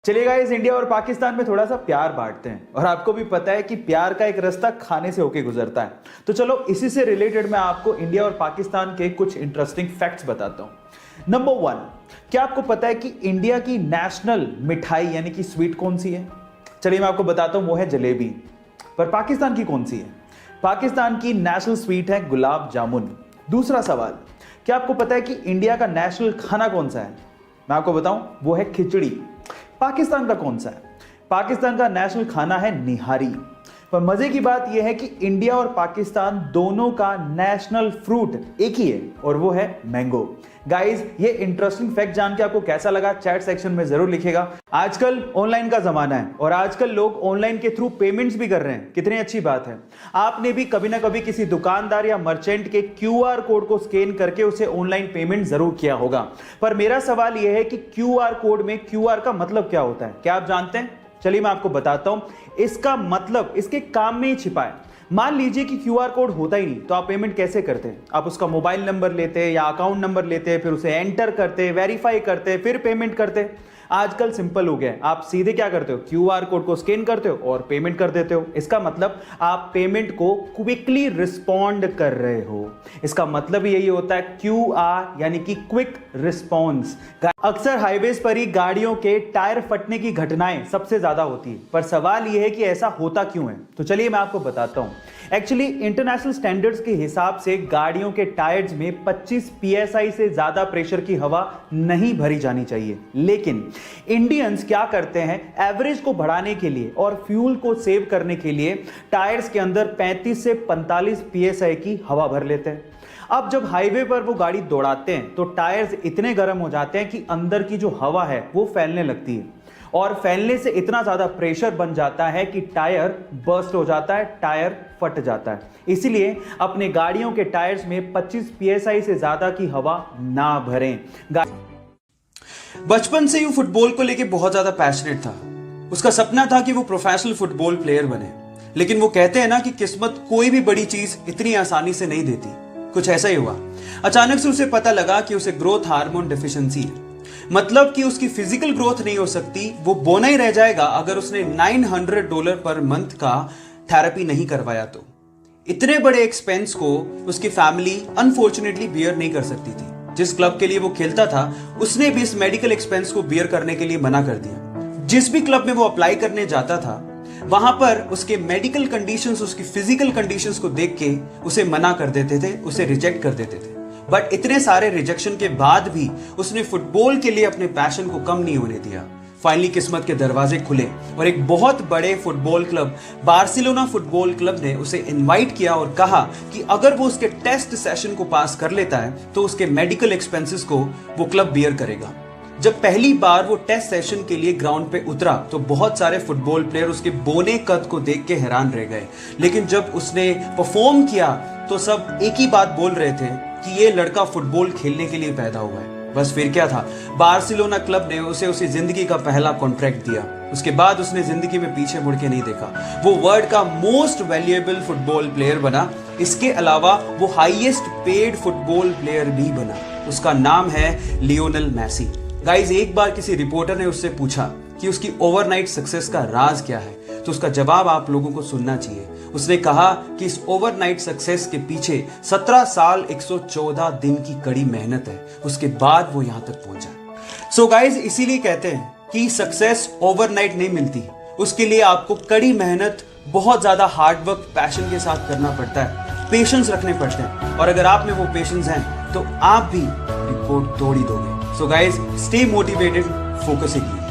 चलिए guys, India और पाकिस्तान में थोड़ा सा प्यार बांटते हैं और आपको भी पता है कि प्यार का एक रास्ता खाने से होके गुजरता है। तो चलो इसी से रिलेटेड मैं आपको इंडिया और पाकिस्तान के कुछ इंटरेस्टिंग फैक्ट्स बताता हूं। नंबर 1, क्या आपको पता है कि इंडिया की नेशनल मिठाई यानी कि स्वीट कौन सी है? चलिए मैं आपको बताता हूं, वो है जलेबी। पर पाकिस्तान की कौन सी है? पाकिस्तान की नेशनल स्वीट है गुलाब जामुन। दूसरा सवाल, क्या आपको पता है कि इंडिया का नेशनल खाना कौन सा है? मैं आपको बताऊं, वो है खिचड़ी। पाकिस्तान का कौन सा है? पाकिस्तान का नेशनल खाना है निहारी। पर मजे की बात यह है कि इंडिया और पाकिस्तान दोनों का नेशनल फ्रूट एक ही है और वो है मैंगो। गाइस, ये इंटरेस्टिंग फैक्ट जान के आपको कैसा लगा चैट सेक्शन में जरूर लिखिएगा। आजकल ऑनलाइन का जमाना है और आजकल लोग ऑनलाइन के थ्रू पेमेंट्स भी कर रहे हैं। कितनी अच्छी बात है। आपने भी कभी ना कभी किसी दुकानदार या मर्चेंट के क्यूआर कोड को स्कैन करके उसे ऑनलाइन पेमेंट जरूर किया होगा। पर मेरा सवाल यह है कि क्यूआर कोड में क्यूआर का मतलब क्या होता है? क्या आप जानते हैं? चलिए मैं आपको बताता हूं। इसका मतलब इसके काम में ही छिपा है। मान लीजिए कि क्यूआर कोड होता ही नहीं, तो आप पेमेंट कैसे करते हैं? आप उसका मोबाइल नंबर लेते या अकाउंट नंबर लेते, फिर उसे एंटर करते, वेरीफाई करते, फिर पेमेंट करते। आजकल सिंपल हो गया है, आप सीधे क्या करते हो? क्यूआर कोड को स्कैन करते हो और पेमेंट कर देते हो। इसका मतलब आप पेमेंट को क्विकली रिस्पॉन्ड कर रहे हो। इसका मतलब यही होता है क्यूआर यानी कि क्विक रिस्पॉन्स। अक्सर हाईवेज पर ही गाड़ियों के टायर फटने की घटनाएं सबसे ज्यादा होती है, पर सवाल यह है कि ऐसा होता क्यों है? तो चलिए मैं आपको बताता हूं। एक्चुअली इंटरनेशनल स्टैंडर्ड्स के हिसाब से गाड़ियों के टायर्स में 25 psi से ज्यादा प्रेशर की हवा नहीं भरी जानी चाहिए। लेकिन इंडियंस क्या करते हैं, एवरेज को बढ़ाने के लिए और फ्यूल को सेव करने के लिए टायर्स के अंदर 35 से 45 psi की हवा भर लेते हैं। अब जब हाईवे पर वो गाड़ी दौड़ाते हैं तो टायर्स इतने गर्म हो जाते हैं कि अंदर की जो हवा है वो फैलने लगती है और फैलने से इतना ज्यादा प्रेशर बन जाता है कि टायर बर्स्ट हो जाता है, टायर फट जाता है। इसीलिए अपने गाड़ियों के टायर्स में 25 psi से ज्यादा की हवा ना भरें। बचपन से ही फुटबॉल को लेके बहुत ज्यादा पैशनेट था। उसका सपना था कि वो प्रोफेशनल फुटबॉल प्लेयर बने। लेकिन वो कहते हैं ना कि किस्मत कोई भी बड़ी चीज इतनी आसानी से नहीं देती। कुछ ऐसा ही हुआ। अचानक से उसे पता लगा कि उसे ग्रोथ हार्मोन डेफिशिएंसी है। मतलब कि उसकी फिजिकल ग्रोथ नहीं हो सकती, वो बोना ही रह जाएगा अगर उसने $900 पर मंथ का थेरेपी नहीं करवाया तो। इतने बड़े एक्सपेंस को उसकी फैमिली अनफॉर्चुनेटली बियर नहीं कर सकती थी। जिस क्लब के लिए वो खेलता था उसने भी इस मेडिकल एक्सपेंस को बियर करने के लिए मना कर दिया। जिस भी क्लब में वो अप्लाई करने जाता था वहां पर उसके मेडिकल कंडीशंस, उसकी फिजिकल कंडीशंस को देख के उसे मना कर देते थे, उसे रिजेक्ट कर देते थे। बट इतने सारे रिजेक्शन के बाद भी उसने फुटबॉल के लिए अपने पैशन को कम नहीं होने दिया। फाइनली किस्मत के दरवाजे खुले और एक बहुत बड़े football club, Barcelona football club ने उसे इनवाइट किया और कहा कि अगर वो उसके टेस्ट सेशन को पास कर लेता है तो उसके मेडिकल एक्सपेंसेस को वो क्लब बियर करेगा। जब पहली बार वो टेस्ट सेशन के लिए ग्राउंड पे उतरा तो बहुत सारे फुटबॉल प्लेयर उसके बोने कद को देख के हैरान रह गए। लेकिन जब उसने परफॉर्म किया तो सब एक ही बात बोल रहे थे कि ये लड़का फुटबॉल खेलने के लिए पैदा हुआ है। बस फिर क्या था, बार्सिलोना क्लब ने उसे जिंदगी का पहला कॉन्ट्रैक्ट दिया। उसके बाद उसने जिंदगी में पीछे मुड़ के नहीं देखा। वो वर्ल्ड का मोस्ट वैल्यूएबल फुटबॉल प्लेयर बना। इसके अलावा वो हाईएस्ट पेड फुटबॉल प्लेयर भी बना। उसका नाम है लियोनेल मेसी। गाइज, एक बार किसी रिपोर्टर ने उससे पूछा कि उसकी ओवरनाइट सक्सेस का राज क्या है, तो उसका जवाब आप लोगों को सुनना चाहिए। उसने कहा कि इस ओवरनाइट सक्सेस के पीछे 17 साल 114 दिन की कड़ी मेहनत है। उसके बाद वो यहां तक पहुंचा। सो गाइज, इसीलिए कहते हैं कि सक्सेस ओवरनाइट नहीं मिलती। उसके लिए आपको कड़ी मेहनत, बहुत ज्यादा हार्ड वर्क, पैशन के साथ करना पड़ता है, पेशेंस रखने पड़ते हैं। और अगर आप में वो पेशेंस हैं तो आप भी रिकॉर्ड तोड़ ही दोगे। So guys, stay motivated, focus कीजिए।